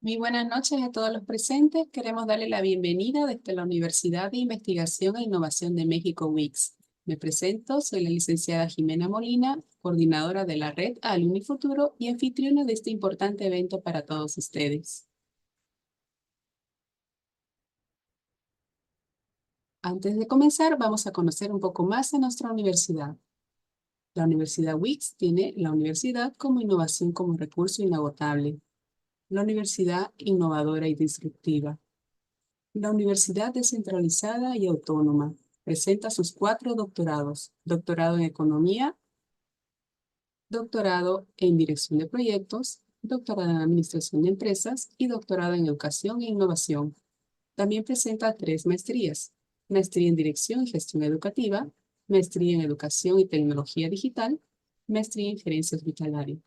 Muy buenas noches a todos los presentes. Queremos darle la bienvenida desde la Universidad de Investigación e Innovación de México, UICS. Me presento, soy la licenciada Jimena Molina, coordinadora de la red Alumni Futuro y anfitriona de este importante evento para todos ustedes. Antes de comenzar, vamos a conocer un poco más de nuestra universidad. La Universidad UICS tiene la universidad como innovación como recurso inagotable, la universidad innovadora y disruptiva. La Universidad Descentralizada y Autónoma presenta sus 4 doctorados: doctorado en Economía, doctorado en Dirección de Proyectos, doctorado en Administración de Empresas y doctorado en Educación e Innovación. También presenta 3 maestrías: maestría en Dirección y Gestión Educativa, maestría en Educación y Tecnología Digital, maestría en Gerencia Hospitalaria.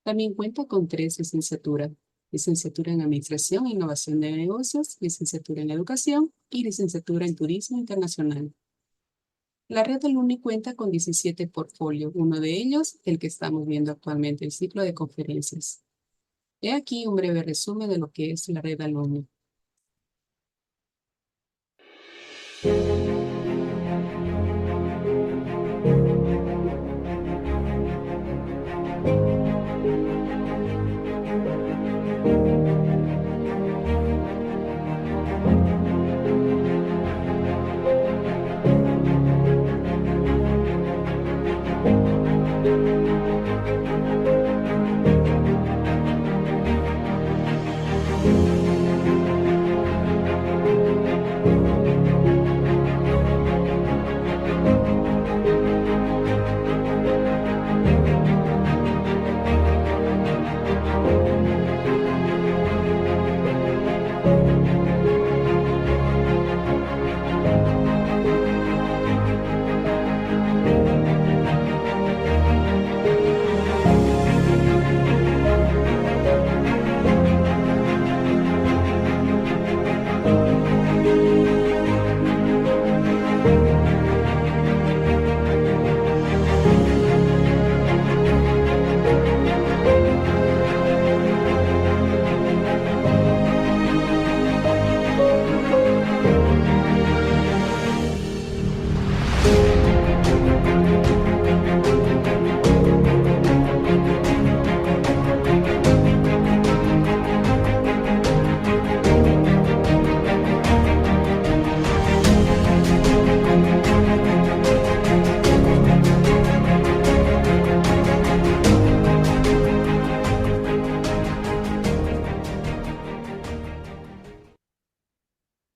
También cuenta con 3 licenciaturas: licenciatura en Administración e Innovación de Negocios, licenciatura en Educación y licenciatura en Turismo Internacional. La red Alumni cuenta con 17 portfolios, uno de ellos el que estamos viendo actualmente, el ciclo de conferencias. He aquí un breve resumen de lo que es la red Alumni.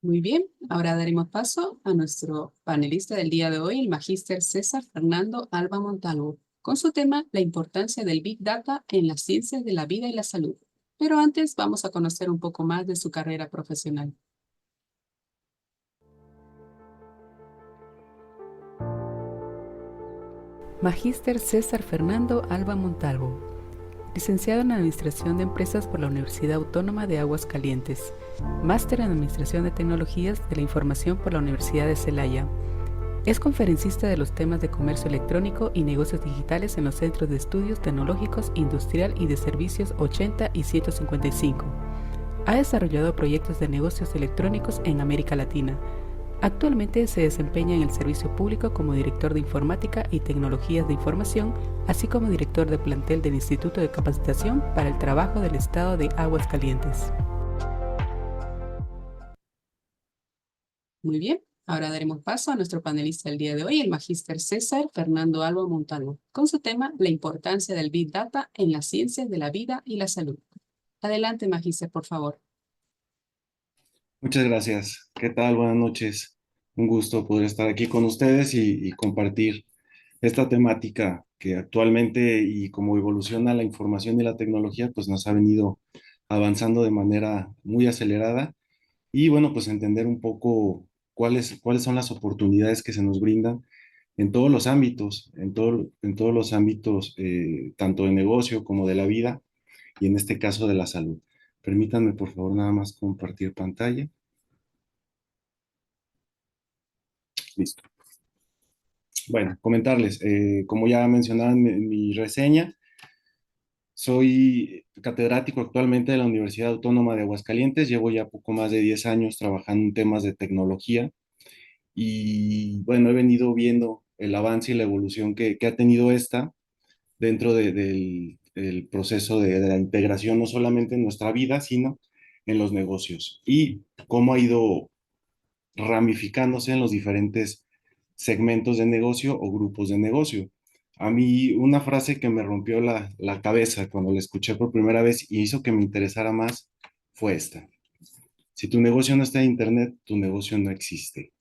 Muy bien, ahora daremos paso a nuestro panelista del día de hoy, el magíster César Fernando Alba Montalvo, con su tema La importancia del Big Data en las ciencias de la vida y la salud. Pero antes vamos a conocer un poco más de su carrera profesional. Magíster César Fernando Alba Montalvo, licenciado en Administración de Empresas por la Universidad Autónoma de Aguascalientes, máster en Administración de Tecnologías de la Información por la Universidad de Celaya. Es conferencista de los temas de comercio electrónico y negocios digitales en los Centros de Estudios Tecnológicos, Industrial y de Servicios 80 y 155. Ha desarrollado proyectos de negocios electrónicos en América Latina. Actualmente se desempeña en el servicio público como director de Informática y Tecnologías de Información, así como director de plantel del Instituto de Capacitación para el Trabajo del Estado de Aguascalientes. Muy bien, ahora daremos paso a nuestro panelista del día de hoy, el magíster César Fernando Alba Montalvo, con su tema La importancia del Big Data en las ciencias de la vida y la salud. Adelante, magíster, por favor. Muchas gracias. ¿Qué tal? Buenas noches. Un gusto poder estar aquí con ustedes y compartir esta temática que actualmente y como evoluciona la información y la tecnología, pues nos ha venido avanzando de manera muy acelerada y bueno, pues entender un poco cuáles son las oportunidades que se nos brindan en todos los ámbitos, en todos los ámbitos, tanto de negocio como de la vida y en este caso de la salud. Permítanme, por favor, nada más compartir pantalla. Listo. Bueno, comentarles, como ya mencionaba en mi reseña, Soy catedrático actualmente de la Universidad Autónoma de Aguascalientes. Llevo ya poco más de 10 años trabajando en temas de tecnología y bueno, he venido viendo el avance y la evolución que ha tenido esta dentro del proceso de la integración, no solamente en nuestra vida, sino en los negocios y cómo ha ido ramificándose en los diferentes segmentos de negocio o grupos de negocio. A mí una frase que me rompió la cabeza cuando la escuché por primera vez y hizo que me interesara más fue esta. Si tu negocio no está en Internet, tu negocio no existe.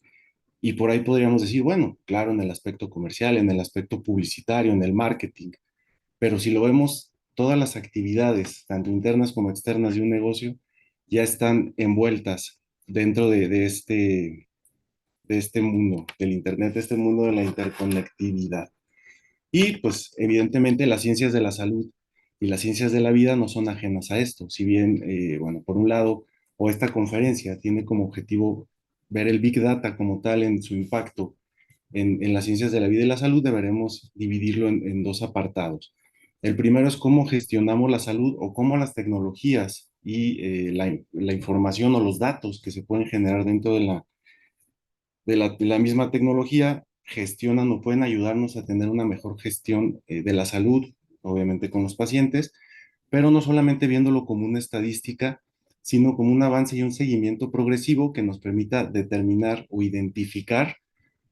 Y por ahí podríamos decir, bueno, claro, en el aspecto comercial, en el aspecto publicitario, en el marketing, pero si lo vemos, todas las actividades, tanto internas como externas de un negocio, ya están envueltas dentro de este mundo del Internet, de este mundo de la interconectividad. Y pues evidentemente las ciencias de la salud y las ciencias de la vida no son ajenas a esto. Si bien, bueno, por un lado, o esta conferencia tiene como objetivo ver el Big Data como tal en su impacto en las ciencias de la vida y la salud, deberemos dividirlo en dos apartados. El primero es cómo gestionamos la salud o cómo las tecnologías y la información o los datos que se pueden generar dentro de la misma tecnología gestionan o pueden ayudarnos a tener una mejor gestión de la salud, obviamente con los pacientes, pero no solamente viéndolo como una estadística, sino como un avance y un seguimiento progresivo que nos permita determinar o identificar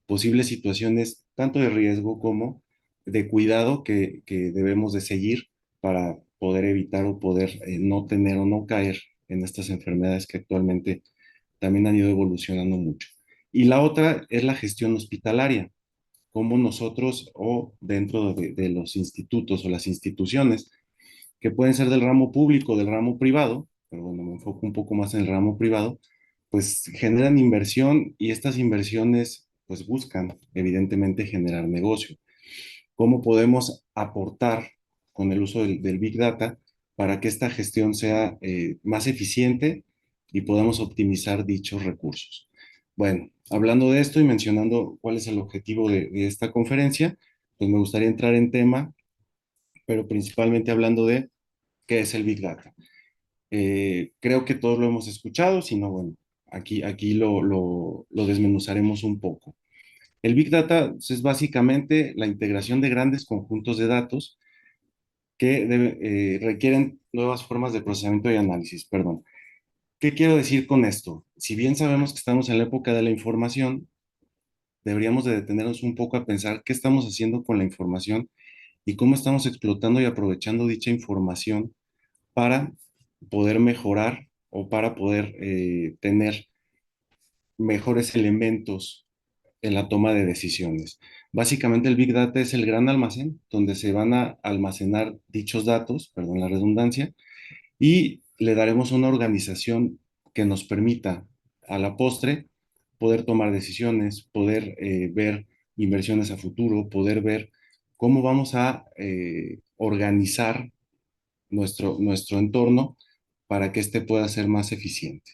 posibles situaciones tanto de riesgo como de cuidado que debemos de seguir para poder evitar o poder no tener o no caer en estas enfermedades que actualmente también han ido evolucionando mucho. Y la otra es la gestión hospitalaria, como nosotros o dentro de los institutos o las instituciones, que pueden ser del ramo público o del ramo privado, pero bueno, me enfoco un poco más en el ramo privado, pues generan inversión y estas inversiones pues buscan evidentemente generar negocio. ¿Cómo podemos aportar con el uso del Big Data para que esta gestión sea más eficiente y podamos optimizar dichos recursos? Bueno, hablando de esto y mencionando cuál es el objetivo de esta conferencia, pues me gustaría entrar en tema, pero principalmente hablando de qué es el Big Data. Creo que todos lo hemos escuchado, si no, bueno, aquí lo desmenuzaremos un poco. El Big Data es básicamente la integración de grandes conjuntos de datos que requieren nuevas formas de procesamiento y análisis, perdón. ¿Qué quiero decir con esto? Si bien sabemos que estamos en la época de la información, deberíamos de detenernos un poco a pensar qué estamos haciendo con la información y cómo estamos explotando y aprovechando dicha información para poder mejorar o para poder tener mejores elementos en la toma de decisiones. Básicamente el Big Data es el gran almacén donde se van a almacenar dichos datos, perdón la redundancia, y le daremos una organización que nos permita a la postre poder tomar decisiones, poder ver inversiones a futuro, poder ver cómo vamos a organizar nuestro entorno para que éste pueda ser más eficiente.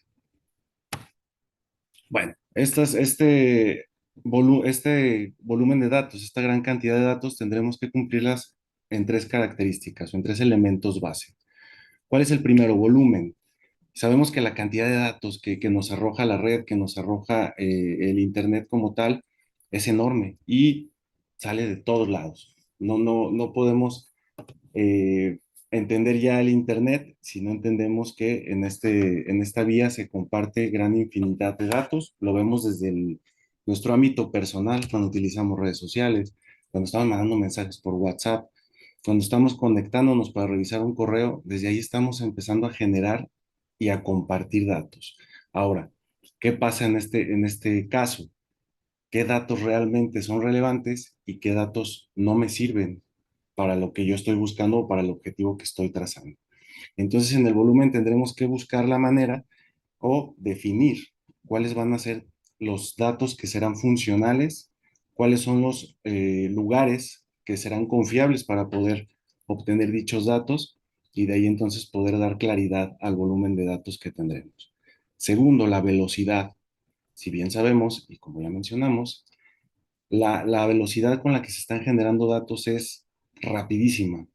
Bueno, este volumen de datos, esta gran cantidad de datos, tendremos que cumplirlas en tres características o en tres elementos base. ¿Cuál es el primero? Volumen. Sabemos que la cantidad de datos que nos arroja la red, que nos arroja el Internet como tal, es enorme y sale de todos lados. No podemos entender ya el Internet si no entendemos que en esta vía se comparte gran infinidad de datos. Lo vemos desde nuestro ámbito personal, cuando utilizamos redes sociales, cuando estamos mandando mensajes por WhatsApp, cuando estamos conectándonos para revisar un correo, desde ahí estamos empezando a generar y a compartir datos. Ahora, ¿qué pasa en este caso? ¿Qué datos realmente son relevantes y qué datos no me sirven para lo que yo estoy buscando o para el objetivo que estoy trazando? Entonces, en el volumen tendremos que buscar la manera o definir cuáles van a ser los datos que serán funcionales, cuáles son los lugares que serán confiables para poder obtener dichos datos y de ahí entonces poder dar claridad al volumen de datos que tendremos. Segundo, la velocidad. Si bien sabemos, y como ya mencionamos, la velocidad con la que se están generando datos es rapidísima.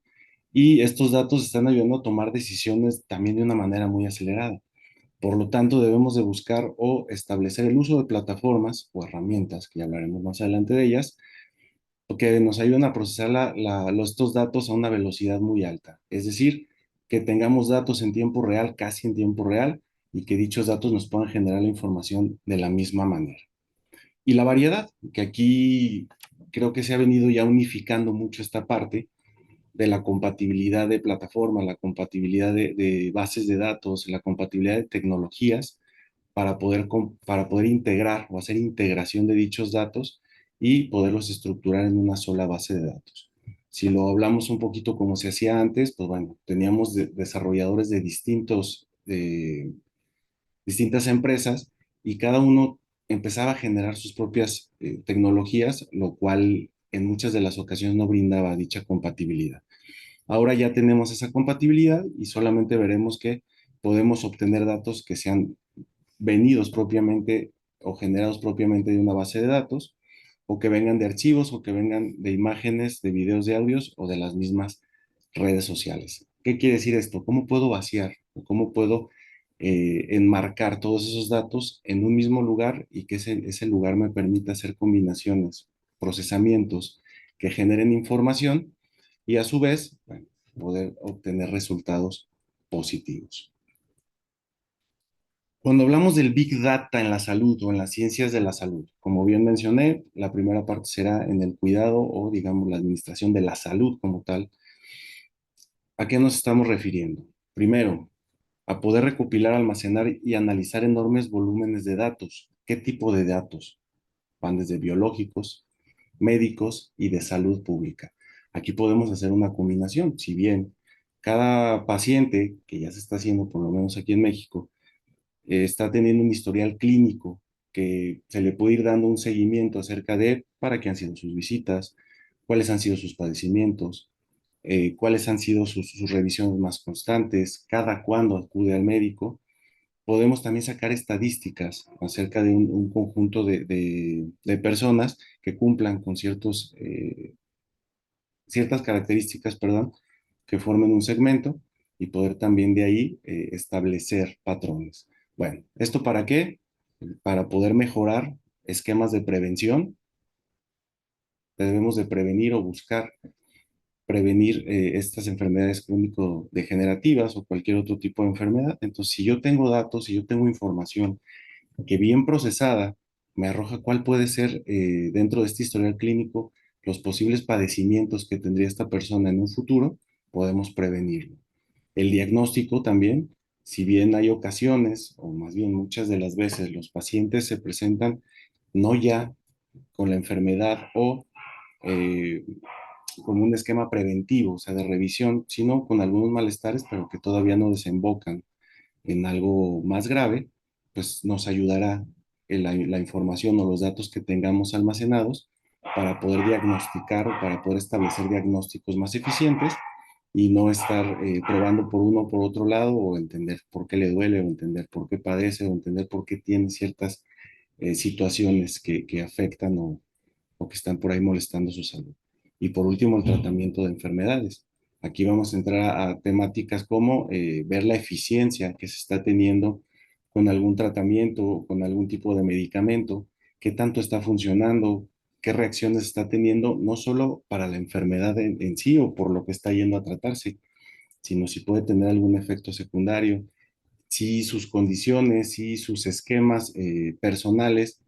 y estos datos están ayudando a tomar decisiones también de una manera muy acelerada. Por lo tanto, debemos de buscar o establecer el uso de plataformas o herramientas, que ya hablaremos más adelante de ellas, que nos ayuden a procesar estos datos a una velocidad muy alta. Es decir, que tengamos datos en tiempo real, casi en tiempo real, y que dichos datos nos puedan generar la información de la misma manera. Y la variedad, que aquí creo que se ha venido ya unificando mucho esta parte de la compatibilidad de plataformas, la compatibilidad de bases de datos, la compatibilidad de tecnologías para poder integrar o hacer integración de dichos datos y poderlos estructurar en una sola base de datos. Si lo hablamos un poquito como se hacía antes, pues bueno, teníamos desarrolladores de distintas empresas y cada uno empezaba a generar sus propias tecnologías, lo cual en muchas de las ocasiones no brindaba dicha compatibilidad. Ahora ya tenemos esa compatibilidad y solamente veremos que podemos obtener datos que sean venidos propiamente o generados propiamente de una base de datos, o que vengan de archivos, o que vengan de imágenes, de videos, de audios, o de las mismas redes sociales. ¿Qué quiere decir esto? ¿Cómo puedo vaciar o cómo puedo enmarcar todos esos datos en un mismo lugar y que ese lugar me permita hacer combinaciones, procesamientos que generen información y a su vez, bueno, poder obtener resultados positivos? Cuando hablamos del Big Data en la salud o en las ciencias de la salud, como bien mencioné, la primera parte será en el cuidado o, digamos, la administración de la salud como tal. ¿A qué nos estamos refiriendo? Primero, a poder recopilar, almacenar y analizar enormes volúmenes de datos. ¿Qué tipo de datos? Van desde biológicos, médicos y de salud pública. Aquí podemos hacer una combinación. Si bien cada paciente, que ya se está haciendo por lo menos aquí en México, está teniendo un historial clínico que se le puede ir dando un seguimiento acerca de para qué han sido sus visitas, cuáles han sido sus padecimientos, cuáles han sido sus revisiones más constantes, cada cuándo acude al médico. Podemos también sacar estadísticas acerca de un conjunto de personas que cumplan con ciertas características, perdón, que formen un segmento y poder también de ahí establecer patrones. Bueno, ¿esto para qué? Para poder mejorar esquemas de prevención. Debemos de prevenir o buscar prevenir estas enfermedades crónico-degenerativas o cualquier otro tipo de enfermedad. Entonces, si yo tengo datos, si yo tengo información que bien procesada me arroja cuál puede ser dentro de este historial clínico los posibles padecimientos que tendría esta persona en un futuro, podemos prevenirlo. El diagnóstico también, si bien hay ocasiones, o más bien muchas de las veces, los pacientes se presentan no ya con la enfermedad o eh, como un esquema preventivo, o sea, de revisión, sino con algunos malestares, pero que todavía no desembocan en algo más grave, pues nos ayudará la información o los datos que tengamos almacenados para poder diagnosticar o para poder establecer diagnósticos más eficientes y no estar probando por uno o por otro lado o entender por qué le duele o entender por qué padece o entender por qué tiene ciertas situaciones que afectan o que están por ahí molestando su salud. Y por último, el tratamiento de enfermedades. Aquí vamos a entrar a temáticas como ver la eficiencia que se está teniendo con algún tratamiento, con algún tipo de medicamento, qué tanto está funcionando, qué reacciones está teniendo, no solo para la enfermedad en sí o por lo que está yendo a tratarse, sino si puede tener algún efecto secundario, si sus condiciones, si sus esquemas personales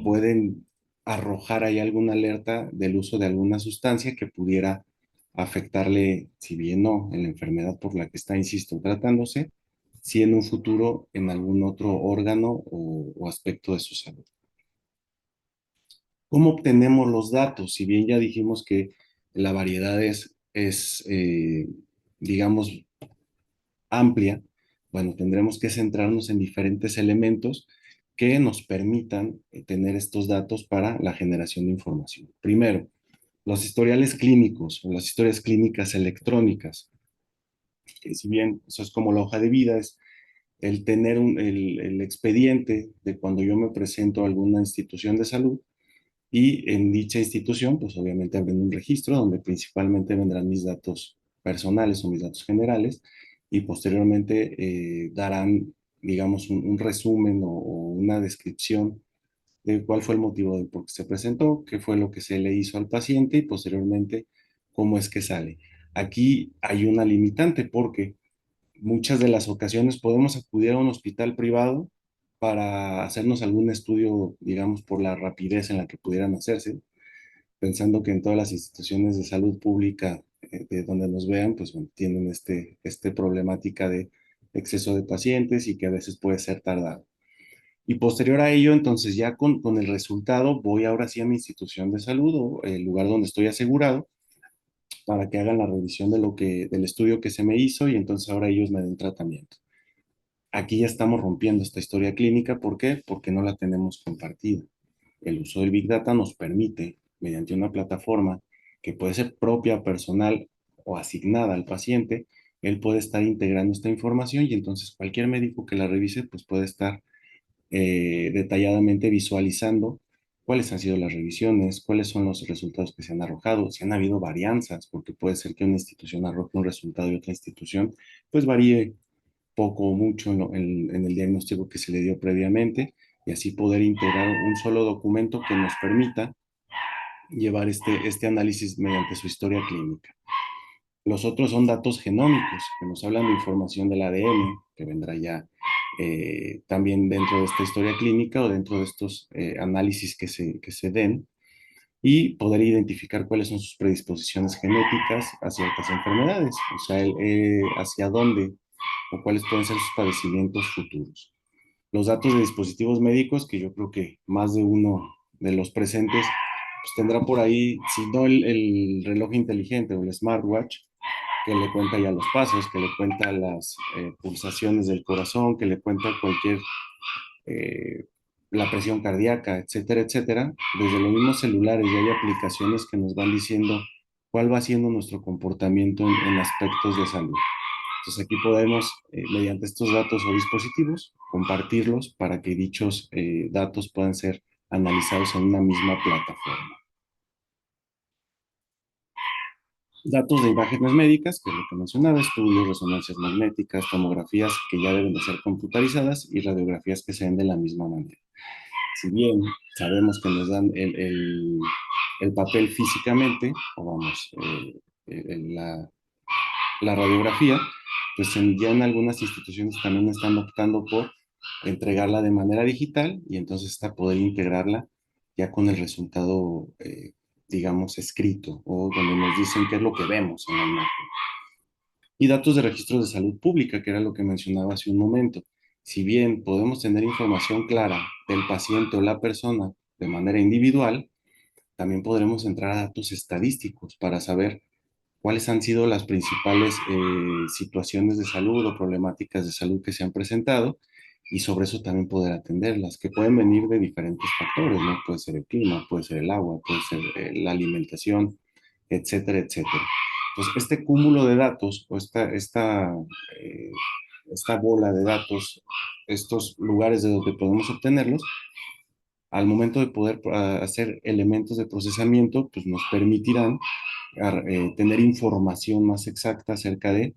pueden arrojar ahí alguna alerta del uso de alguna sustancia que pudiera afectarle, si bien no, en la enfermedad por la que está, insisto, tratándose, si en un futuro en algún otro órgano o aspecto de su salud. ¿Cómo obtenemos los datos? Si bien ya dijimos que la variedad es digamos, amplia, bueno, tendremos que centrarnos en diferentes elementos que nos permitan tener estos datos para la generación de información. Primero, los historiales clínicos o las historias clínicas electrónicas, que si bien eso es como la hoja de vida, es el tener el expediente de cuando yo me presento a alguna institución de salud y en dicha institución, pues obviamente abren un registro donde principalmente vendrán mis datos personales o mis datos generales y posteriormente darán, digamos, un resumen o una descripción de cuál fue el motivo de por qué se presentó, qué fue lo que se le hizo al paciente y posteriormente cómo es que sale. Aquí hay una limitante porque muchas de las ocasiones podemos acudir a un hospital privado para hacernos algún estudio, digamos, por la rapidez en la que pudieran hacerse, pensando que en todas las instituciones de salud pública de donde nos vean, pues bueno, tienen este problemática de exceso de pacientes y que a veces puede ser tardado. Y posterior a ello, entonces ya con el resultado, voy ahora sí a mi institución de salud o el lugar donde estoy asegurado para que hagan la revisión del estudio que se me hizo y entonces ahora ellos me den tratamiento. Aquí ya estamos rompiendo esta historia clínica. ¿Por qué? Porque no la tenemos compartida. El uso del Big Data nos permite, mediante una plataforma que puede ser propia, personal o asignada al paciente, él puede estar integrando esta información y entonces cualquier médico que la revise, pues puede estar detalladamente visualizando cuáles han sido las revisiones, cuáles son los resultados que se han arrojado, si han habido varianzas, porque puede ser que una institución arroje un resultado y otra institución, pues varíe poco o mucho en el diagnóstico que se le dio previamente y así poder integrar un solo documento que nos permita llevar este análisis mediante su historia clínica. Los otros son datos genómicos, que nos hablan de información del ADN, que vendrá ya también dentro de esta historia clínica o dentro de estos análisis que se den, y poder identificar cuáles son sus predisposiciones genéticas a ciertas enfermedades, o sea, hacia dónde o cuáles pueden ser sus padecimientos futuros. Los datos de dispositivos médicos, que yo creo que más de uno de los presentes pues tendrá por ahí, si no el reloj inteligente o el smartwatch, que le cuenta ya los pasos, que le cuenta las pulsaciones del corazón, que le cuenta cualquier, eh, la presión cardíaca, etcétera, etcétera. Desde los mismos celulares ya hay aplicaciones que nos van diciendo cuál va siendo nuestro comportamiento en aspectos de salud. Entonces aquí podemos, mediante estos datos o dispositivos, compartirlos para que dichos datos puedan ser analizados en una misma plataforma. Datos de imágenes médicas, que es lo que mencionaba, estudios, resonancias magnéticas, tomografías que ya deben de ser computarizadas y radiografías que se ven de la misma manera. Si bien sabemos que nos dan el papel físicamente, o vamos, la radiografía, pues ya en algunas instituciones también están optando por entregarla de manera digital y entonces está poder integrarla ya con el resultado, digamos, escrito o donde nos dicen qué es lo que vemos en la imagen. Y datos de registros de salud pública, que era lo que mencionaba hace un momento. Si bien podemos tener información clara del paciente o la persona de manera individual, también podremos entrar a datos estadísticos para saber cuáles han sido las principales situaciones de salud o problemáticas de salud que se han presentado y sobre eso también poder atenderlas, que pueden venir de diferentes factores, ¿no? Puede ser el clima, puede ser el agua, puede ser la alimentación, etcétera, etcétera. Entonces, este cúmulo de datos o eh, esta bola de datos, estos lugares de donde podemos obtenerlos, al momento de poder hacer elementos de procesamiento, pues nos permitirán tener información más exacta acerca de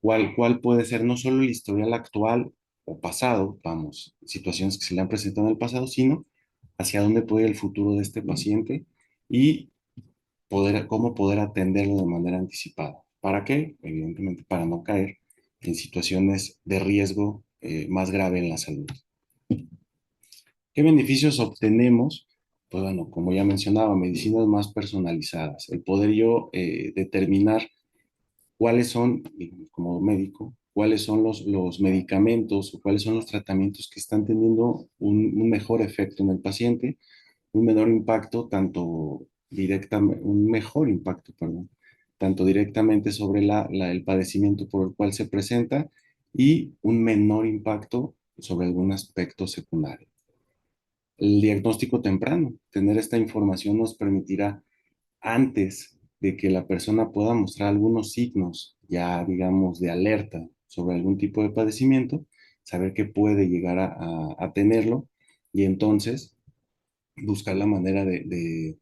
cuál puede ser no solo el historial actual o pasado, vamos, situaciones que se le han presentado en el pasado, sino hacia dónde puede ir el futuro de este paciente y cómo poder atenderlo de manera anticipada. ¿Para qué? Evidentemente para no caer en situaciones de riesgo más grave en la salud. ¿Qué beneficios obtenemos? Pues bueno, como ya mencionaba, medicinas más personalizadas, el poder yo determinar cuáles son, como médico, cuáles son los medicamentos o cuáles son los tratamientos que están teniendo un mejor efecto en el paciente, un menor impacto, un mejor impacto, perdón, tanto directamente sobre el padecimiento por el cual se presenta y un menor impacto sobre algún aspecto secundario. El diagnóstico temprano, tener esta información nos permitirá antes de que la persona pueda mostrar algunos signos ya, digamos, de alerta sobre algún tipo de padecimiento, saber que puede llegar a tenerlo y entonces buscar la manera de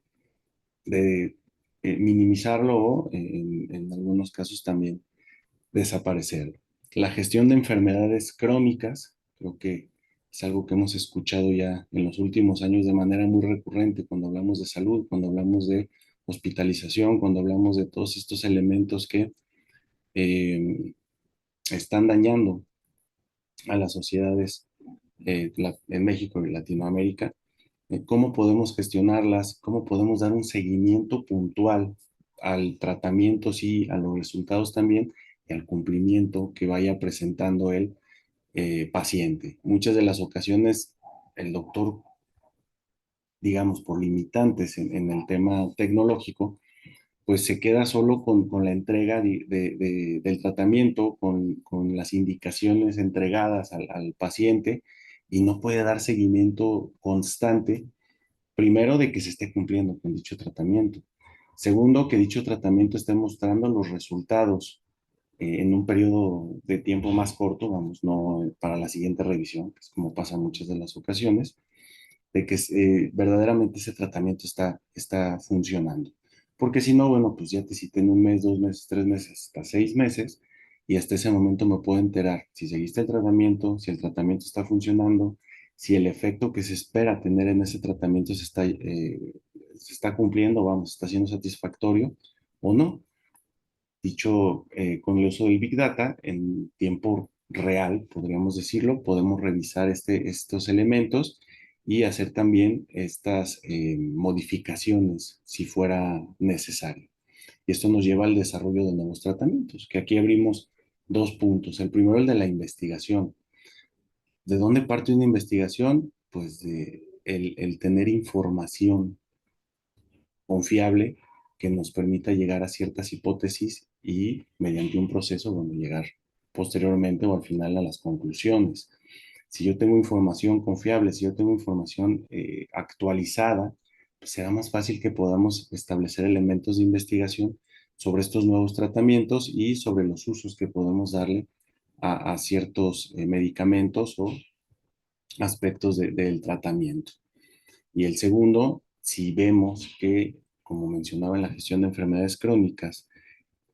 minimizarlo o en algunos casos también desaparecerlo. La gestión de enfermedades crónicas, creo que es algo que hemos escuchado ya en los últimos años de manera muy recurrente cuando hablamos de salud, cuando hablamos de hospitalización, cuando hablamos de todos estos elementos que eh, están dañando a las sociedades en México y Latinoamérica, cómo podemos gestionarlas, cómo podemos dar un seguimiento puntual al tratamiento, sí, a los resultados también y al cumplimiento que vaya presentando el paciente. Muchas de las ocasiones el doctor, digamos, por limitantes en el tema tecnológico, pues se queda solo con la entrega del tratamiento, con las indicaciones entregadas al paciente y no puede dar seguimiento constante, primero, de que se esté cumpliendo con dicho tratamiento. Segundo, que dicho tratamiento esté mostrando los resultados en un periodo de tiempo más corto, vamos, no para la siguiente revisión, que es como pasa en muchas de las ocasiones, de que verdaderamente ese tratamiento está funcionando. Porque si no, bueno, pues ya te cité en un mes, 2 meses, 3 meses, hasta 6 meses, y hasta ese momento me puedo enterar si seguiste el tratamiento, si el tratamiento está funcionando, si el efecto que se espera tener en ese tratamiento se está cumpliendo, vamos, está siendo satisfactorio o no. Dicho con el uso del Big Data, en tiempo real, podríamos decirlo, podemos revisar estos elementos y hacer también estas modificaciones si fuera necesario. Y esto nos lleva al desarrollo de nuevos tratamientos, que aquí abrimos dos puntos. El primero, el de la investigación. ¿De dónde parte una investigación? Pues de el tener información confiable que nos permita llegar a ciertas hipótesis y mediante un proceso, bueno, llegar posteriormente o al final a las conclusiones. Si yo tengo información confiable, si yo tengo información actualizada, pues será más fácil que podamos establecer elementos de investigación sobre estos nuevos tratamientos y sobre los usos que podemos darle a ciertos medicamentos o aspectos del tratamiento. Y el segundo, si vemos que, como mencionaba en la gestión de enfermedades crónicas,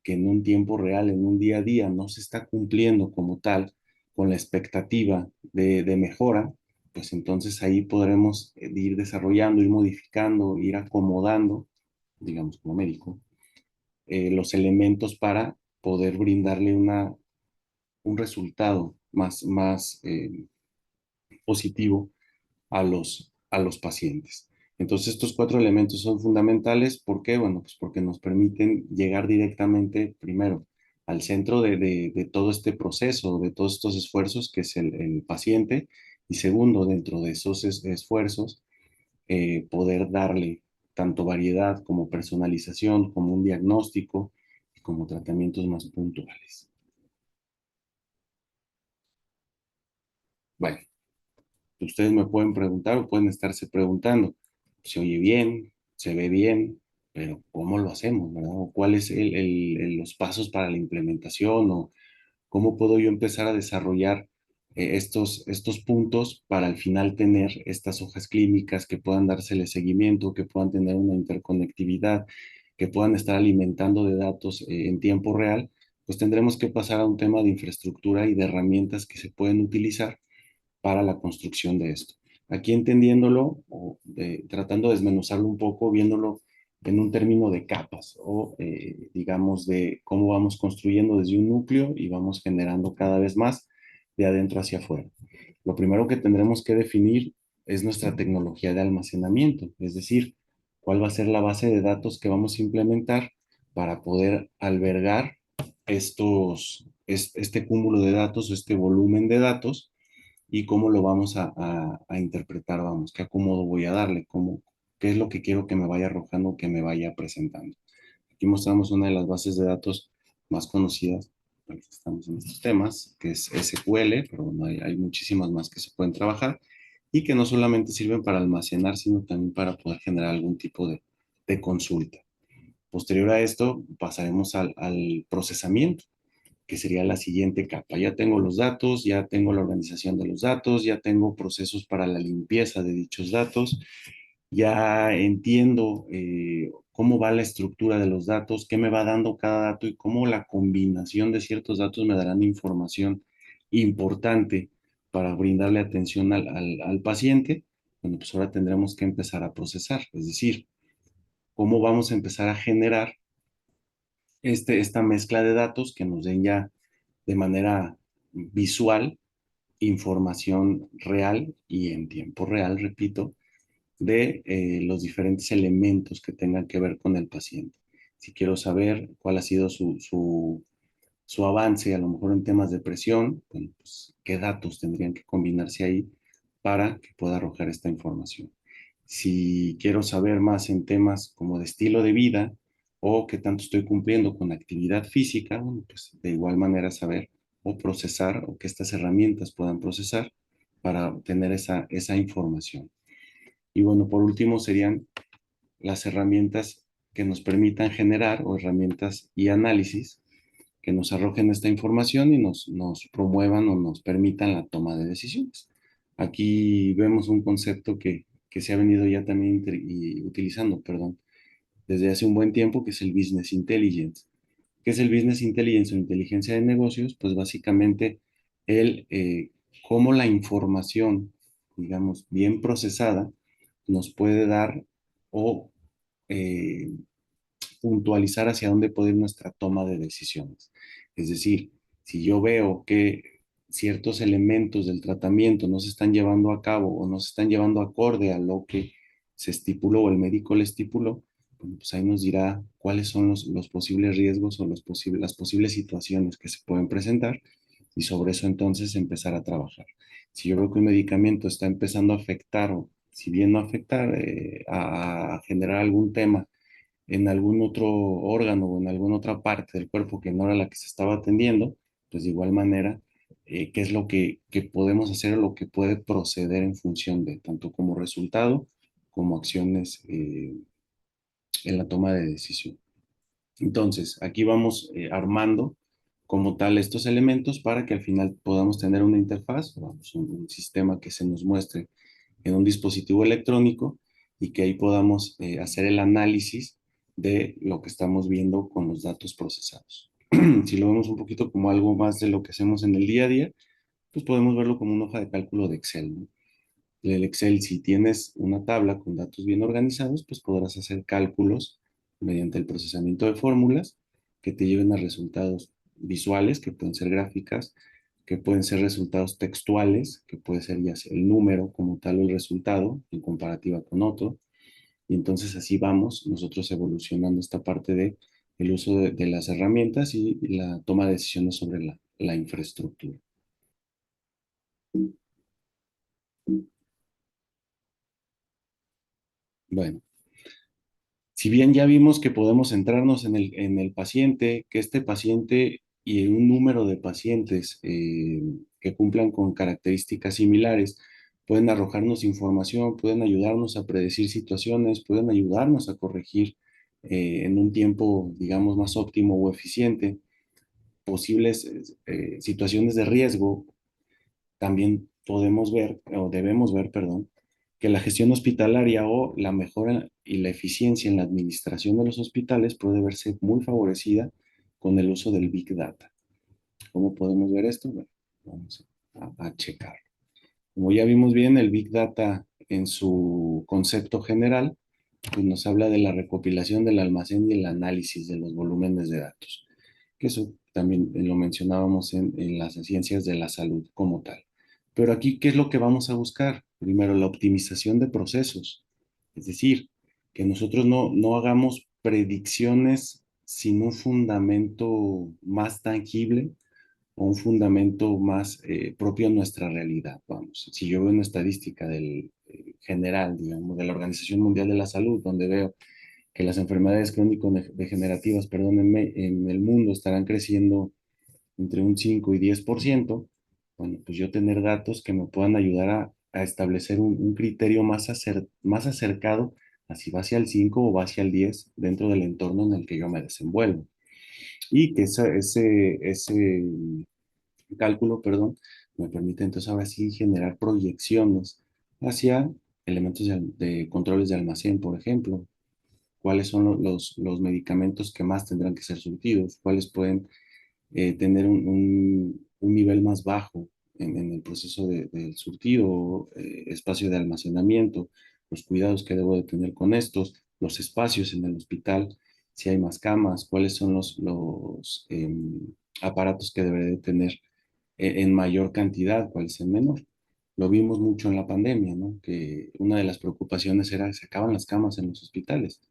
que en un tiempo real, en un día a día, no se está cumpliendo como tal con la expectativa de mejora, pues entonces ahí podremos ir desarrollando, ir modificando, ir acomodando, digamos como médico, los elementos para poder brindarle un resultado más positivo a los pacientes. Entonces, estos cuatro elementos son fundamentales. ¿Por qué? Bueno, pues porque nos permiten llegar directamente, primero, al centro de todo este proceso, de todos estos esfuerzos, que es el paciente, y segundo, dentro de esos esfuerzos, poder darle tanto variedad como personalización, como un diagnóstico, como tratamientos más puntuales. Bueno, ustedes me pueden preguntar o pueden estarse preguntando, se oye bien, se ve bien, pero ¿cómo lo hacemos, verdad? ¿O cuáles los pasos para la implementación? ¿O cómo puedo yo empezar a desarrollar estos puntos para al final tener estas hojas clínicas que puedan dársele seguimiento, que puedan tener una interconectividad, que puedan estar alimentando de datos en tiempo real? Pues tendremos que pasar a un tema de infraestructura y de herramientas que se pueden utilizar para la construcción de esto. Aquí entendiéndolo o tratando de desmenuzarlo un poco, viéndolo en un término de capas o digamos de cómo vamos construyendo desde un núcleo y vamos generando cada vez más de adentro hacia afuera. Lo primero que tendremos que definir es nuestra tecnología de almacenamiento, es decir, cuál va a ser la base de datos que vamos a implementar para poder albergar este cúmulo de datos, este volumen de datos, y cómo lo vamos a interpretar, vamos, qué acomodo voy a darle, qué es lo que quiero que me vaya arrojando, que me vaya presentando. Aquí mostramos una de las bases de datos más conocidas, para los que estamos en estos temas, que es SQL, pero bueno, hay muchísimas más que se pueden trabajar y que no solamente sirven para almacenar, sino también para poder generar algún tipo de consulta. Posterior a esto, pasaremos al procesamiento, que sería la siguiente capa. Ya tengo los datos, ya tengo la organización de los datos, ya tengo procesos para la limpieza de dichos datos, ya entiendo cómo va la estructura de los datos, qué me va dando cada dato y cómo la combinación de ciertos datos me darán información importante para brindarle atención al paciente. Bueno, pues ahora tendremos que empezar a procesar, es decir, cómo vamos a empezar a generar esta mezcla de datos que nos den ya de manera visual información real y en tiempo real, repito, de los diferentes elementos que tengan que ver con el paciente. Si quiero saber cuál ha sido su avance, a lo mejor en temas de presión, bueno, pues, qué datos tendrían que combinarse ahí para que pueda arrojar esta información. Si quiero saber más en temas como de estilo de vida o qué tanto estoy cumpliendo con actividad física, bueno, pues de igual manera saber o procesar o que estas herramientas puedan procesar para obtener esa información. Y bueno, por último serían las herramientas que nos permitan generar o herramientas y análisis que nos arrojen esta información y nos promuevan o nos permitan la toma de decisiones. Aquí vemos un concepto que se ha venido ya también utilizando, perdón, desde hace un buen tiempo, que es el Business Intelligence. ¿Qué es el Business Intelligence o inteligencia de negocios? Pues básicamente el cómo la información, digamos, bien procesada, nos puede dar o eh, puntualizar hacia dónde puede ir nuestra toma de decisiones. Es decir, si yo veo que ciertos elementos del tratamiento no se están llevando a cabo o no se están llevando acorde a lo que se estipuló o el médico le estipuló, bueno, pues ahí nos dirá cuáles son los posibles riesgos o las posibles situaciones que se pueden presentar y sobre eso entonces empezar a trabajar. Si yo veo que un medicamento está empezando a afectar o si bien no afectar, a generar algún tema en algún otro órgano o en alguna otra parte del cuerpo que no era la que se estaba atendiendo, pues de igual manera, qué es lo que podemos hacer o lo que puede proceder en función de tanto como resultado como acciones en la toma de decisión. Entonces, aquí vamos armando como tal estos elementos para que al final podamos tener una interfaz, vamos, un sistema que se nos muestre en un dispositivo electrónico y que ahí podamos hacer el análisis de lo que estamos viendo con los datos procesados. Si lo vemos un poquito como algo más de lo que hacemos en el día a día, pues podemos verlo como una hoja de cálculo de Excel, ¿no? El Excel, si tienes una tabla con datos bien organizados, pues podrás hacer cálculos mediante el procesamiento de fórmulas que te lleven a resultados visuales, que pueden ser gráficas, que pueden ser resultados textuales, que puede ser ya sea el número como tal o el resultado en comparativa con otro. Y entonces así vamos nosotros evolucionando esta parte de el uso de las herramientas y la toma de decisiones sobre la infraestructura. Bueno, si bien ya vimos que podemos centrarnos en el paciente, que este paciente y un número de pacientes que cumplan con características similares pueden arrojarnos información, pueden ayudarnos a predecir situaciones, pueden ayudarnos a corregir en un tiempo, digamos, más óptimo o eficiente posibles situaciones de riesgo. También podemos ver, o debemos ver, perdón, que la gestión hospitalaria o la mejora y la eficiencia en la administración de los hospitales puede verse muy favorecida con el uso del Big Data. ¿Cómo podemos ver esto? Bueno, vamos a checar. Como ya vimos bien, el Big Data en su concepto general, pues nos habla de la recopilación del almacén y el análisis de los volúmenes de datos, que eso también lo mencionábamos en las ciencias de la salud como tal. Pero aquí, ¿qué es lo que vamos a buscar? Primero, la optimización de procesos, es decir, que nosotros no hagamos predicciones sin un fundamento más tangible o un fundamento más propio a nuestra realidad. Vamos, si yo veo una estadística del general, digamos, de la Organización Mundial de la Salud, donde veo que las enfermedades crónico-degenerativas, perdónenme, en el mundo estarán creciendo entre un 5 y 10%, bueno, pues yo tener datos que me puedan ayudar a establecer un criterio más acercado a si va hacia el 5 o va hacia el 10 dentro del entorno en el que yo me desenvuelvo. Y que ese cálculo, perdón, me permite entonces ahora sí generar proyecciones hacia elementos de controles de almacén, por ejemplo, cuáles son los medicamentos que más tendrán que ser surtidos, cuáles pueden tener un nivel más bajo en el proceso del surtido, espacio de almacenamiento, los cuidados que debo de tener con estos, los espacios en el hospital, si hay más camas, cuáles son los aparatos que deberé de tener en mayor cantidad, cuál es el menor. Lo vimos mucho en la pandemia, ¿no? Que una de las preocupaciones era que se acaban las camas en los hospitales.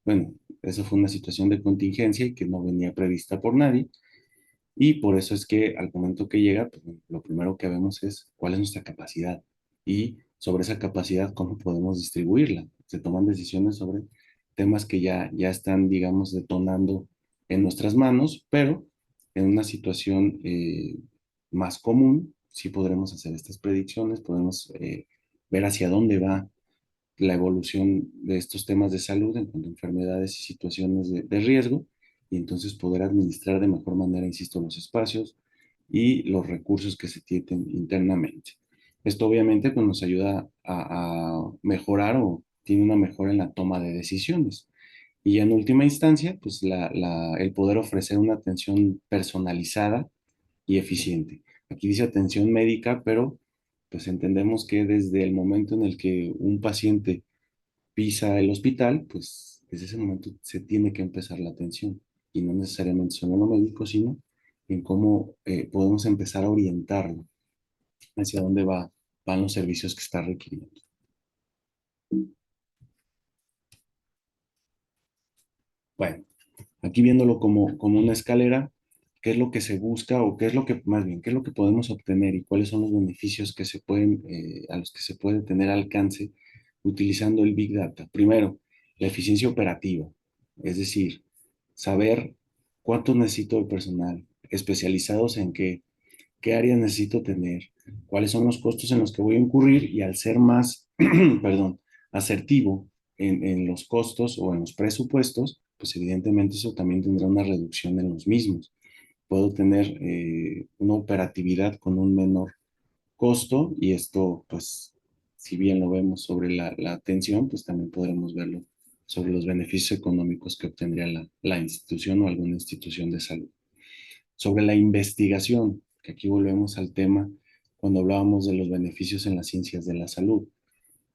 Bueno, eso fue una situación de contingencia y que no venía prevista por nadie. Y por eso es que al momento que llega, pues, lo primero que vemos es cuál es nuestra capacidad y sobre esa capacidad, cómo podemos distribuirla. Se toman decisiones sobre temas que ya están, digamos, detonando en nuestras manos, pero en una situación más común, sí podremos hacer estas predicciones, podemos ver hacia dónde va la evolución de estos temas de salud en cuanto a enfermedades y situaciones de riesgo, y entonces poder administrar de mejor manera, insisto, los espacios y los recursos que se tienen internamente. Esto obviamente pues, nos ayuda a mejorar o tiene una mejora en la toma de decisiones. Y ya en última instancia, pues el poder ofrecer una atención personalizada y eficiente. Aquí dice atención médica, pero pues entendemos que desde el momento en el que un paciente pisa el hospital, pues desde ese momento se tiene que empezar la atención. Y no necesariamente solo en lo médico, sino en cómo podemos empezar a orientarlo hacia dónde van los servicios que está requiriendo. Bueno, aquí viéndolo como una escalera, ¿qué es lo que se busca o qué es lo que, más bien, qué es lo que podemos obtener y cuáles son los beneficios que se pueden, a los que se puede tener alcance utilizando el Big Data? Primero, la eficiencia operativa, es decir, saber cuánto necesito de personal, especializados en qué áreas necesito tener, cuáles son los costos en los que voy a incurrir y al ser más, perdón, asertivo en los costos o en los presupuestos, pues evidentemente eso también tendrá una reducción en los mismos. Puedo tener una operatividad con un menor costo y esto, pues, si bien lo vemos sobre la atención, pues también podremos verlo sobre los beneficios económicos que obtendría la institución o alguna institución de salud. Sobre la investigación, que aquí volvemos al tema cuando hablábamos de los beneficios en las ciencias de la salud.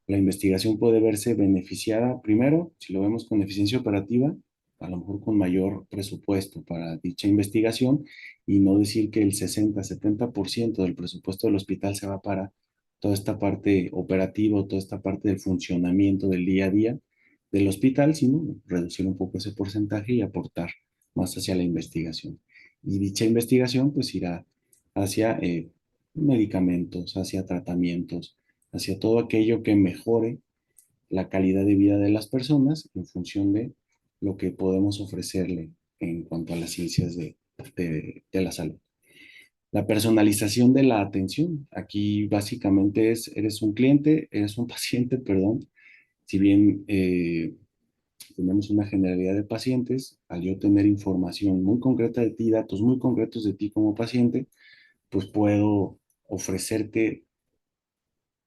La investigación puede verse beneficiada, primero, si lo vemos con eficiencia operativa, a lo mejor con mayor presupuesto para dicha investigación y no decir que el 60-70% del presupuesto del hospital se va para toda esta parte operativa, toda esta parte del funcionamiento del día a día del hospital, sino reducir un poco ese porcentaje y aportar más hacia la investigación. Y dicha investigación pues irá hacia medicamentos, hacia tratamientos, hacia todo aquello que mejore la calidad de vida de las personas en función de lo que podemos ofrecerle en cuanto a las ciencias de la salud. La personalización de la atención. Aquí básicamente eres un cliente, eres un paciente, perdón. Si bien tenemos una generalidad de pacientes, al yo tener información muy concreta de ti, datos muy concretos de ti como paciente, pues puedo ofrecerte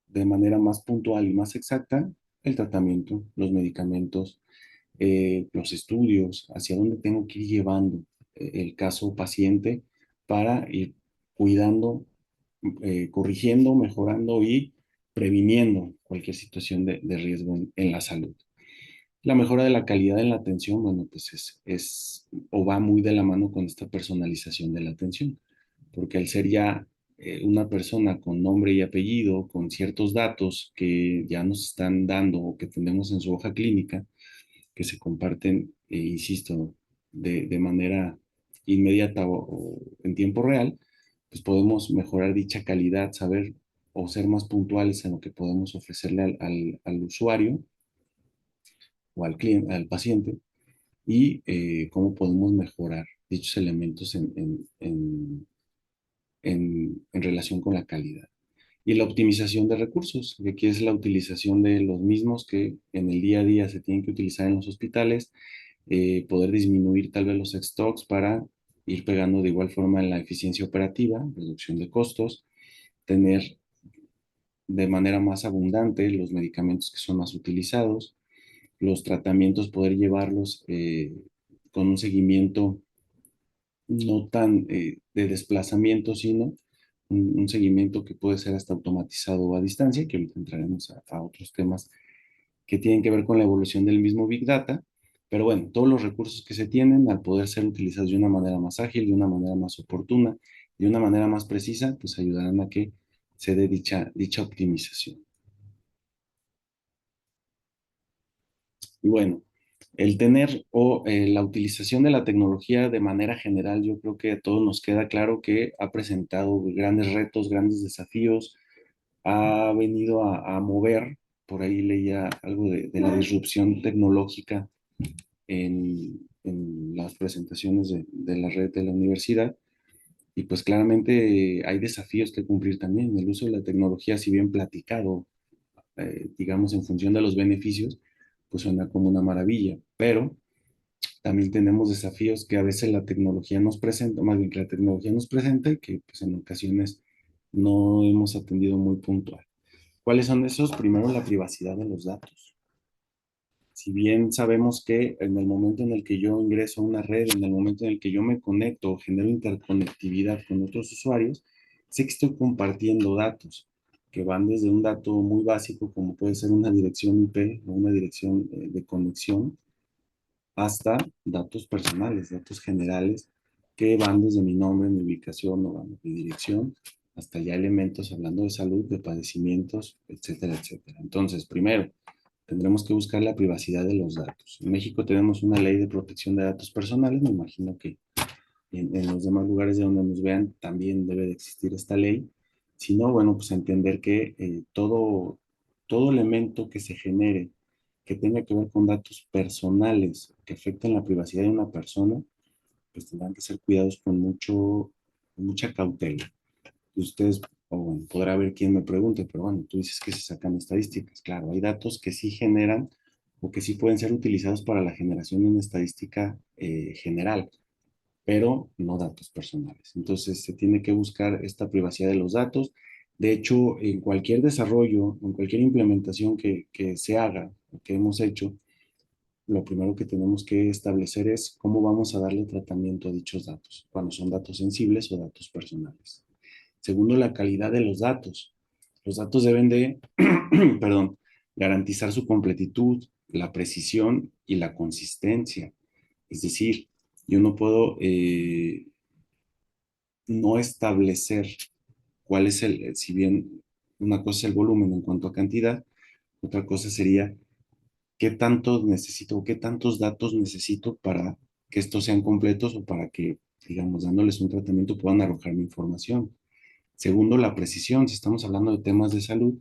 de manera más puntual y más exacta el tratamiento, los medicamentos, los estudios, hacia dónde tengo que ir llevando el caso paciente para ir cuidando, corrigiendo, mejorando y previniendo cualquier situación de riesgo en la salud. La mejora de la calidad en la atención, bueno, pues es o va muy de la mano con esta personalización de la atención, porque al ser ya una persona con nombre y apellido, con ciertos datos que ya nos están dando o que tenemos en su hoja clínica, que se comparten, insisto, de manera inmediata o en tiempo real, pues podemos mejorar dicha calidad, saber o ser más puntuales en lo que podemos ofrecerle al usuario o al cliente, al paciente, y cómo podemos mejorar dichos elementos en relación con la calidad. Y la optimización de recursos, que aquí es la utilización de los mismos que en el día a día se tienen que utilizar en los hospitales, poder disminuir tal vez los stocks para ir pegando de igual forma en la eficiencia operativa, reducción de costos, tener de manera más abundante los medicamentos que son más utilizados, los tratamientos, poder llevarlos con un seguimiento no tan de desplazamiento, sino un seguimiento que puede ser hasta automatizado o a distancia, que ahorita entraremos a otros temas que tienen que ver con la evolución del mismo Big Data. Pero bueno, todos los recursos que se tienen, al poder ser utilizados de una manera más ágil, de una manera más oportuna, de una manera más precisa, pues ayudarán a que se dé dicha optimización. Y bueno, el tener la utilización de la tecnología de manera general, yo creo que a todos nos queda claro que ha presentado grandes retos, grandes desafíos, ha venido a mover, por ahí leía algo de la disrupción tecnológica en las presentaciones de la red de la universidad. Y pues claramente hay desafíos que cumplir también. El uso de la tecnología, si bien platicado, digamos, en función de los beneficios, pues suena como una maravilla, pero también tenemos desafíos que a veces la tecnología nos presenta, más bien que la tecnología nos presenta y que pues en ocasiones no hemos atendido muy puntual. ¿Cuáles son esos? Primero, la privacidad de los datos. Si bien sabemos que en el momento en el que yo ingreso a una red, en el momento en el que yo me conecto o genero interconectividad con otros usuarios, sé que estoy compartiendo datos que van desde un dato muy básico como puede ser una dirección IP o una dirección de conexión hasta datos personales, datos generales que van desde mi nombre, mi ubicación o mi dirección hasta ya elementos hablando de salud, de padecimientos, etcétera, etcétera. Entonces, primero, tendremos que buscar la privacidad de los datos. En México tenemos una ley de protección de datos personales, me imagino que en los demás lugares de donde nos vean también debe de existir esta ley. Si no, bueno, pues entender que todo elemento que se genere que tenga que ver con datos personales que afecten la privacidad de una persona, pues tendrán que ser cuidados con mucha cautela. Ustedes, o bueno, podrá haber quien me pregunte, pero bueno, tú dices que se sacan estadísticas. Claro, hay datos que sí generan o que sí pueden ser utilizados para la generación de una estadística general, pero no datos personales. Entonces, se tiene que buscar esta privacidad de los datos. De hecho, en cualquier desarrollo, en cualquier implementación que se haga, que hemos hecho, lo primero que tenemos que establecer es cómo vamos a darle tratamiento a dichos datos, cuando son datos sensibles o datos personales. Segundo, la calidad de los datos. Los datos deben de, perdón, garantizar su completitud, la precisión y la consistencia. Es decir, yo no puedo no establecer cuál es si bien una cosa es el volumen en cuanto a cantidad, otra cosa sería qué tanto necesito o qué tantos datos necesito para que estos sean completos o para que, digamos, dándoles un tratamiento puedan arrojar mi información. Segundo, la precisión. Si estamos hablando de temas de salud,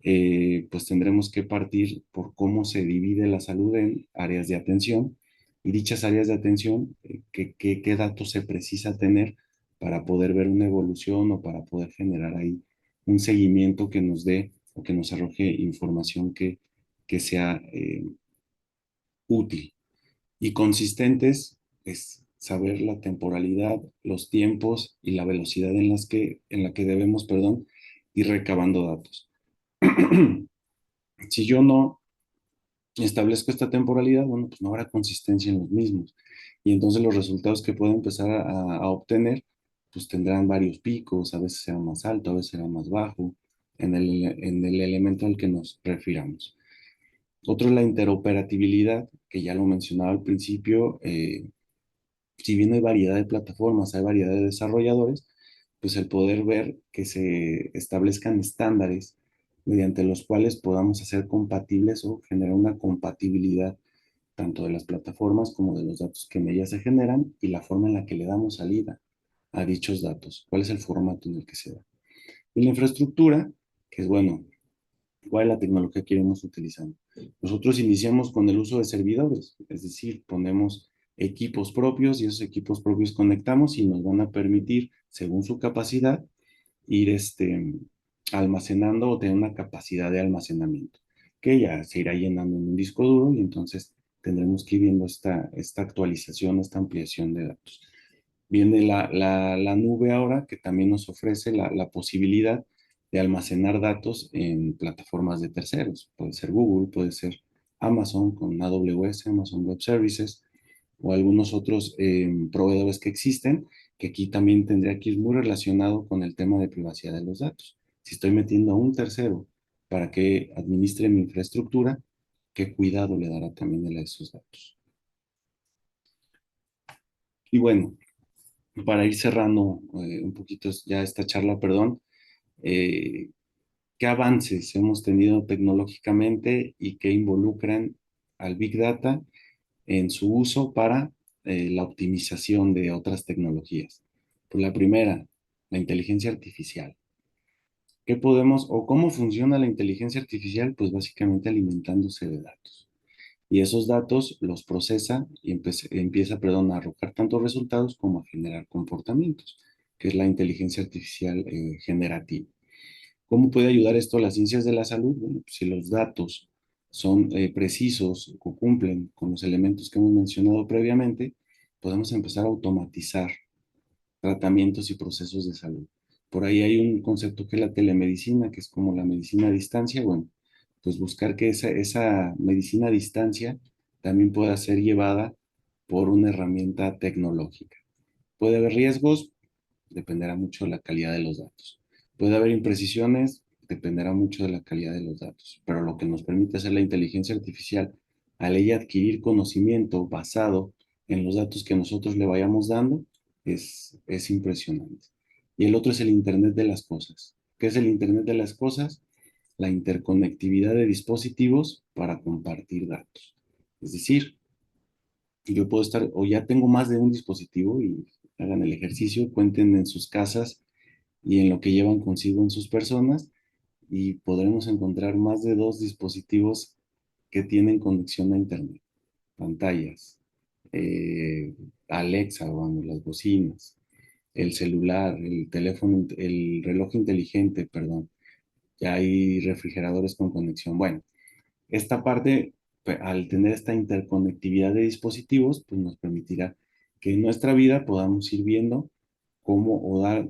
pues tendremos que partir por cómo se divide la salud en áreas de atención y dichas áreas de atención, qué datos se precisa tener para poder ver una evolución o para poder generar ahí un seguimiento que nos dé o que nos arroje información que sea útil. Y consistentes es saber la temporalidad, los tiempos y la velocidad en la que debemos, perdón, ir recabando datos. Si yo no establezco esta temporalidad, bueno, pues no habrá consistencia en los mismos. Y entonces los resultados que puedo empezar a obtener, pues tendrán varios picos, a veces será más alto, a veces será más bajo, en el elemento al que nos refiramos. Otro es la interoperabilidad, que ya lo mencionaba al principio. Si bien hay variedad de plataformas, hay variedad de desarrolladores, pues el poder ver que se establezcan estándares mediante los cuales podamos hacer compatibles o generar una compatibilidad tanto de las plataformas como de los datos que en ellas se generan y la forma en la que le damos salida a dichos datos, cuál es el formato en el que se da. Y la infraestructura, que es bueno, cuál es la tecnología que iremos utilizando. Nosotros iniciamos con el uso de servidores, es decir, ponemos equipos propios y esos equipos propios conectamos y nos van a permitir, según su capacidad, ir almacenando o tener una capacidad de almacenamiento, que ya se irá llenando en un disco duro y entonces tendremos que ir viendo esta actualización, esta ampliación de datos. Viene la nube ahora, que también nos ofrece la posibilidad de almacenar datos en plataformas de terceros. Puede ser Google, puede ser Amazon con AWS, Amazon Web Services, o algunos otros proveedores que existen, que aquí también tendría que ir muy relacionado con el tema de privacidad de los datos. Si estoy metiendo a un tercero para que administre mi infraestructura, ¿qué cuidado le dará también a esos datos? Y bueno, para ir cerrando un poquito ya esta charla, perdón, eh, ¿qué avances hemos tenido tecnológicamente y que involucran al Big Data en su uso para la optimización de otras tecnologías? Pues la primera, la inteligencia artificial. ¿Qué podemos o cómo funciona la inteligencia artificial? Pues básicamente alimentándose de datos. Y esos datos los procesa y empieza, perdón, a arrojar tanto resultados como a generar comportamientos, que es la inteligencia artificial generativa. ¿Cómo puede ayudar esto a las ciencias de la salud? Bueno, pues si los datos son precisos o cumplen con los elementos que hemos mencionado previamente, podemos empezar a automatizar tratamientos y procesos de salud. Por ahí hay un concepto que es la telemedicina, que es como la medicina a distancia. Bueno, pues buscar que esa medicina a distancia también pueda ser llevada por una herramienta tecnológica. ¿Puede haber riesgos? Dependerá mucho de la calidad de los datos. ¿Puede haber imprecisiones? Dependerá mucho de la calidad de los datos. Pero lo que nos permite hacer la inteligencia artificial, al ella adquirir conocimiento basado en los datos que nosotros le vayamos dando, es impresionante. Y el otro es el Internet de las cosas. ¿Qué es el Internet de las cosas? La interconectividad de dispositivos para compartir datos. Es decir, yo puedo estar, o ya tengo más de un dispositivo y hagan el ejercicio, cuenten en sus casas y en lo que llevan consigo en sus personas y podremos encontrar más de 2 dispositivos que tienen conexión a Internet, pantallas, eh, Alexa, bueno, las bocinas, el celular, el teléfono, el reloj inteligente, perdón, ya hay refrigeradores con conexión. Bueno, esta parte, pues, al tener esta interconectividad de dispositivos, pues nos permitirá que en nuestra vida podamos ir viendo cómo o dar,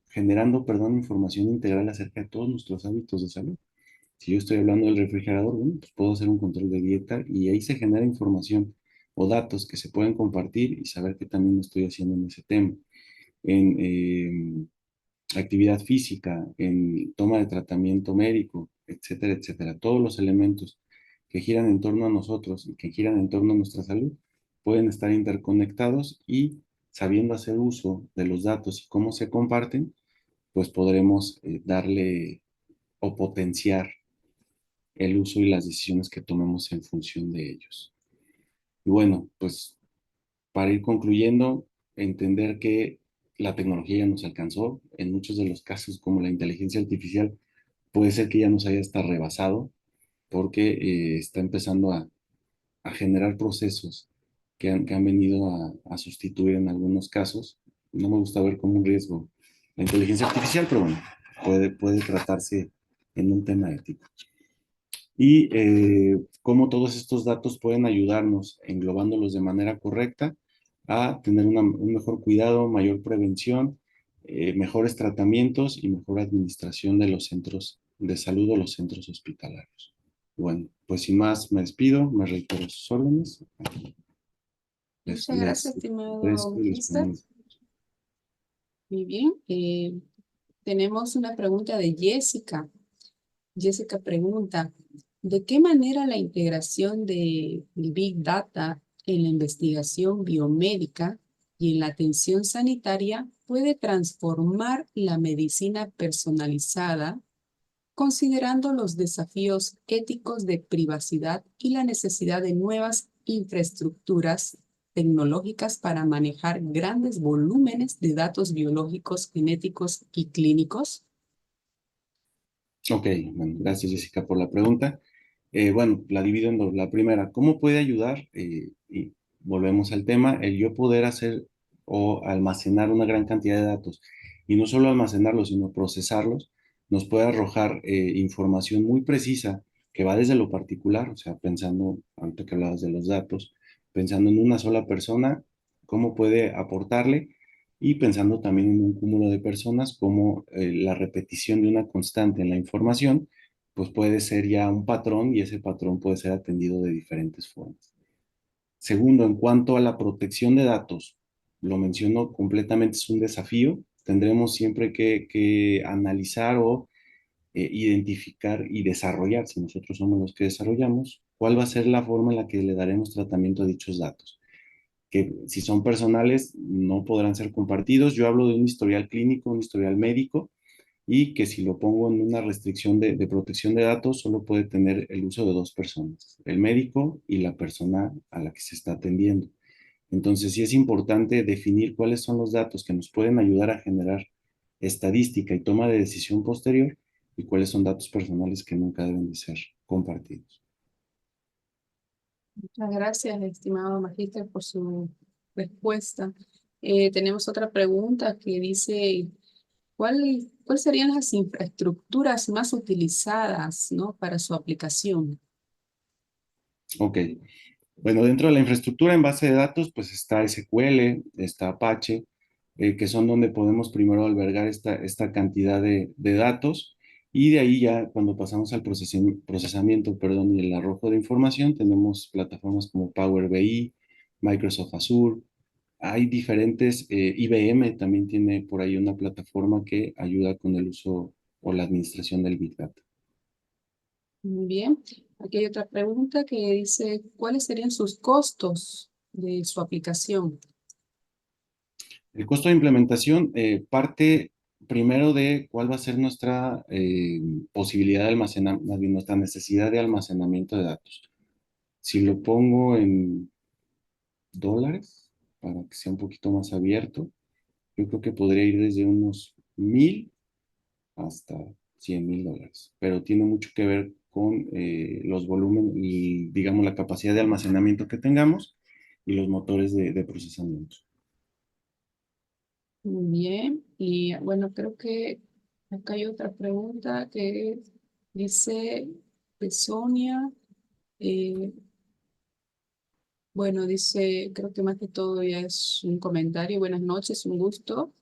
generando, perdón, información integral acerca de todos nuestros hábitos de salud. Si yo estoy hablando del refrigerador, bueno, pues puedo hacer un control de dieta y ahí se genera información o datos que se pueden compartir y saber qué también estoy haciendo en ese tema. En actividad física, en toma de tratamiento médico, etcétera, etcétera. Todos los elementos que giran en torno a nosotros y que giran en torno a nuestra salud pueden estar interconectados y sabiendo hacer uso de los datos y cómo se comparten, pues podremos darle o potenciar el uso y las decisiones que tomemos en función de ellos. Y bueno, pues para ir concluyendo, entender que la tecnología ya nos alcanzó, en muchos de los casos como la inteligencia artificial, puede ser que ya nos haya hasta rebasado porque está empezando a generar procesos que han venido a sustituir en algunos casos. No me gusta ver como un riesgo la inteligencia artificial, pero bueno, puede tratarse en un tema ético. Y cómo todos estos datos pueden ayudarnos, englobándolos de manera correcta, a tener un mejor cuidado, mayor prevención, mejores tratamientos y mejor administración de los centros de salud o los centros hospitalarios. Bueno, pues sin más me despido, me reitero sus órdenes. Les, Muchas gracias, les estimado ofrezco y les Mister. pongo. Muy bien. Tenemos una pregunta de Jessica. Jessica pregunta, ¿de qué manera la integración de Big Data en la investigación biomédica y en la atención sanitaria puede transformar la medicina personalizada, considerando los desafíos éticos de privacidad y la necesidad de nuevas infraestructuras tecnológicas para manejar grandes volúmenes de datos biológicos, genéticos y clínicos? Ok, bueno, gracias Jessica por la pregunta. Bueno, la divido en dos. La primera, ¿cómo puede ayudar? Y volvemos al tema, el yo poder hacer o almacenar una gran cantidad de datos y no solo almacenarlos, sino procesarlos, nos puede arrojar información muy precisa que va desde lo particular, o sea, pensando, antes que hablabas de los datos, pensando en una sola persona, cómo puede aportarle y pensando también en un cúmulo de personas, como la repetición de una constante en la información pues puede ser ya un patrón y ese patrón puede ser atendido de diferentes formas. Segundo, en cuanto a la protección de datos, lo menciono completamente, es un desafío. Tendremos siempre que analizar o identificar y desarrollar, si nosotros somos los que desarrollamos, cuál va a ser la forma en la que le daremos tratamiento a dichos datos. Que si son personales, no podrán ser compartidos. Yo hablo de un historial clínico, un historial médico, y que si lo pongo en una restricción de protección de datos, solo puede tener el uso de dos personas, el médico y la persona a la que se está atendiendo. Entonces, sí es importante definir cuáles son los datos que nos pueden ayudar a generar estadística y toma de decisión posterior y cuáles son datos personales que nunca deben de ser compartidos. Muchas gracias, estimado magíster, por su respuesta. Tenemos otra pregunta que dice, ¿cuáles serían las infraestructuras más utilizadas, ¿no?, para su aplicación? Ok. Bueno, dentro de la infraestructura en base de datos, pues está SQL, está Apache, que son donde podemos primero albergar esta cantidad de datos y de ahí ya cuando pasamos al procesamiento, perdón, y el arrojo de información, tenemos plataformas como Power BI, Microsoft Azure, hay diferentes, IBM también tiene por ahí una plataforma que ayuda con el uso o la administración del Big Data. Muy bien. Aquí hay otra pregunta que dice, ¿cuáles serían sus costos de su aplicación? El costo de implementación parte primero de cuál va a ser nuestra posibilidad de almacenar, más bien nuestra necesidad de almacenamiento de datos. Si lo pongo en dólares, para que sea un poquito más abierto, yo creo que podría ir desde unos 1,000 hasta 100,000 dólares, pero tiene mucho que ver con los volúmenes y, digamos, la capacidad de almacenamiento que tengamos y los motores de procesamiento. Muy bien. Y bueno, creo que acá hay otra pregunta que dice de Sonia. eh, bueno, dice, creo que más que todo ya es un comentario. Buenas noches, un gusto.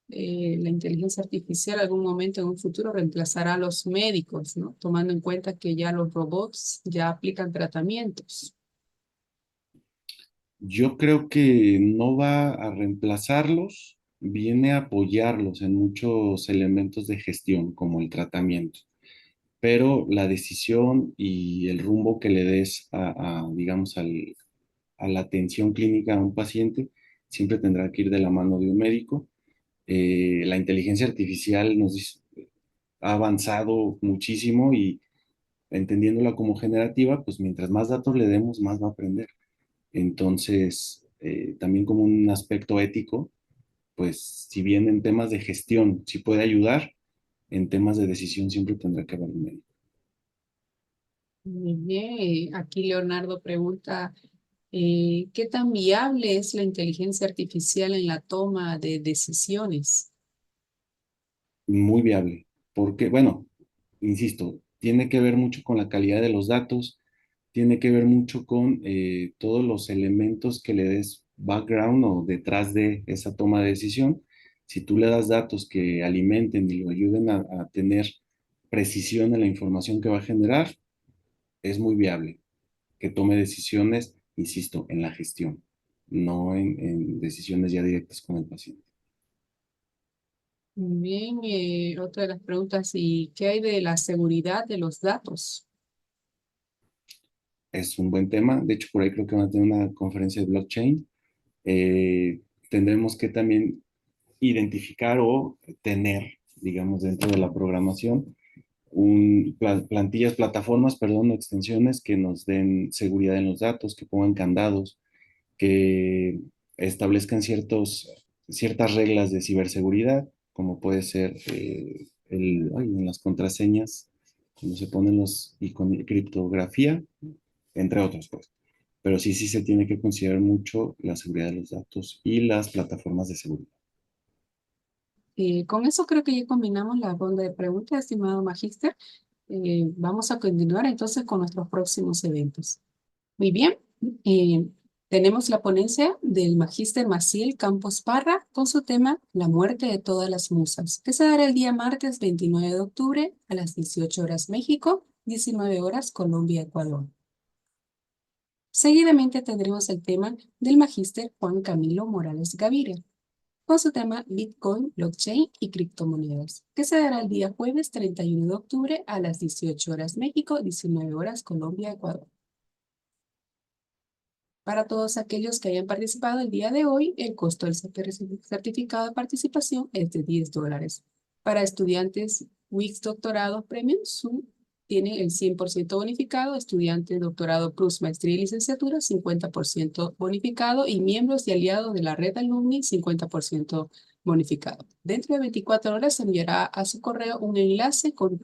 La inteligencia artificial algún momento en un futuro reemplazará a los médicos, ¿no? Tomando en cuenta que ya los robots ya aplican tratamientos. Yo creo que no va a reemplazarlos, viene a apoyarlos en muchos elementos de gestión, como el tratamiento. Pero la decisión y el rumbo que le des digamos, a la atención clínica a un paciente, siempre tendrá que ir de la mano de un médico. La inteligencia artificial ha avanzado muchísimo y entendiéndola como generativa, pues mientras más datos le demos, más va a aprender. Entonces, también como un aspecto ético, pues si bien en temas de gestión sí puede ayudar, en temas de decisión siempre tendrá que haber un médico. Muy bien. Aquí Leonardo pregunta, ¿qué tan viable es la inteligencia artificial en la toma de decisiones? Muy viable, porque, bueno, insisto, tiene que ver mucho con la calidad de los datos, tiene que ver mucho con todos los elementos que le des background o detrás de esa toma de decisión. Si tú le das datos que alimenten y lo ayuden a tener precisión en la información que va a generar, es muy viable que tome decisiones, insisto, en la gestión, no en decisiones ya directas con el paciente. Muy bien. Otra de las preguntas, ¿y qué hay de la seguridad de los datos? Es un buen tema. De hecho, por ahí creo que van a tener una conferencia de blockchain. Eh, Tendremos que también identificar o tener, digamos, dentro de la programación, plantillas, plataformas, perdón, extensiones que nos den seguridad en los datos, que pongan candados, que establezcan ciertas reglas de ciberseguridad, como puede ser en las contraseñas, cuando se ponen y con criptografía, entre otras cosas. Pero sí se tiene que considerar mucho la seguridad de los datos y las plataformas de seguridad. Con eso creo que ya combinamos la ronda de preguntas, estimado magíster. Vamos a continuar entonces con nuestros próximos eventos. Muy bien. Tenemos la ponencia del Magíster Maciel Campos Parra con su tema La muerte de todas las musas, que se dará el día martes 29 de octubre a las 18 horas México, 19 horas Colombia, Ecuador. Seguidamente tendremos el tema del Magíster Juan Camilo Morales Gaviria, con su tema Bitcoin, Blockchain y criptomonedas, que se dará el día jueves 31 de octubre a las 18 horas México, 19 horas Colombia, Ecuador. Para todos aquellos que hayan participado el día de hoy, el costo del certificado de participación es de $10. Para estudiantes Wix Doctorado Premium, tienen el 100% bonificado, estudiantes doctorado plus maestría y licenciatura, 50% bonificado, y miembros y aliados de la red Alumni, 50% bonificado. Dentro de 24 horas se enviará a su correo un enlace con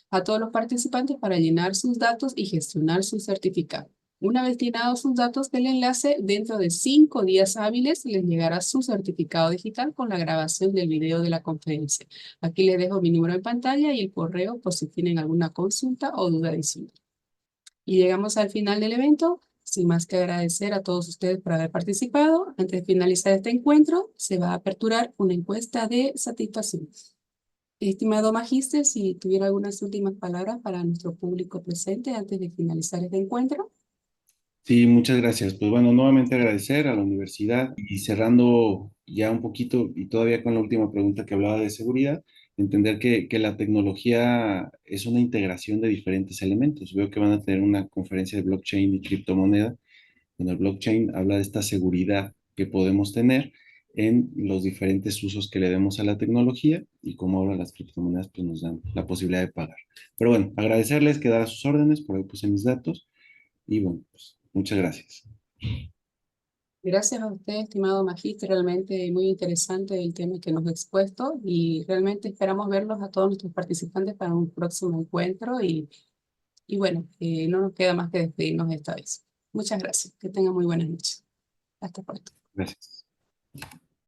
a todos los participantes para llenar sus datos y gestionar su certificado. Una vez llenados sus datos del enlace, dentro de 5 días hábiles les llegará su certificado digital con la grabación del video de la conferencia. Aquí les dejo mi número en pantalla y el correo por si tienen alguna consulta o duda adicional. Y llegamos al final del evento. Sin más que agradecer a todos ustedes por haber participado. Antes de finalizar este encuentro, se va a aperturar una encuesta de satisfacción. Estimado Magíster, si tuviera algunas últimas palabras para nuestro público presente antes de finalizar este encuentro. Sí, muchas gracias. Pues bueno, nuevamente agradecer a la universidad y cerrando ya un poquito y todavía con la última pregunta que hablaba de seguridad, entender que la tecnología es una integración de diferentes elementos. Veo que van a tener una conferencia de blockchain y criptomoneda. En el blockchain habla de esta seguridad que podemos tener en los diferentes usos que le demos a la tecnología y como ahora las criptomonedas pues nos dan la posibilidad de pagar. Pero bueno, agradecerles, quedar a sus órdenes, por ahí puse mis datos y bueno, pues muchas gracias. Gracias a usted, estimado Magíster, realmente muy interesante el tema que nos ha expuesto y realmente esperamos verlos a todos nuestros participantes para un próximo encuentro y bueno, no nos queda más que despedirnos esta vez. Muchas gracias, que tengan muy buenas noches. Hasta pronto. Gracias.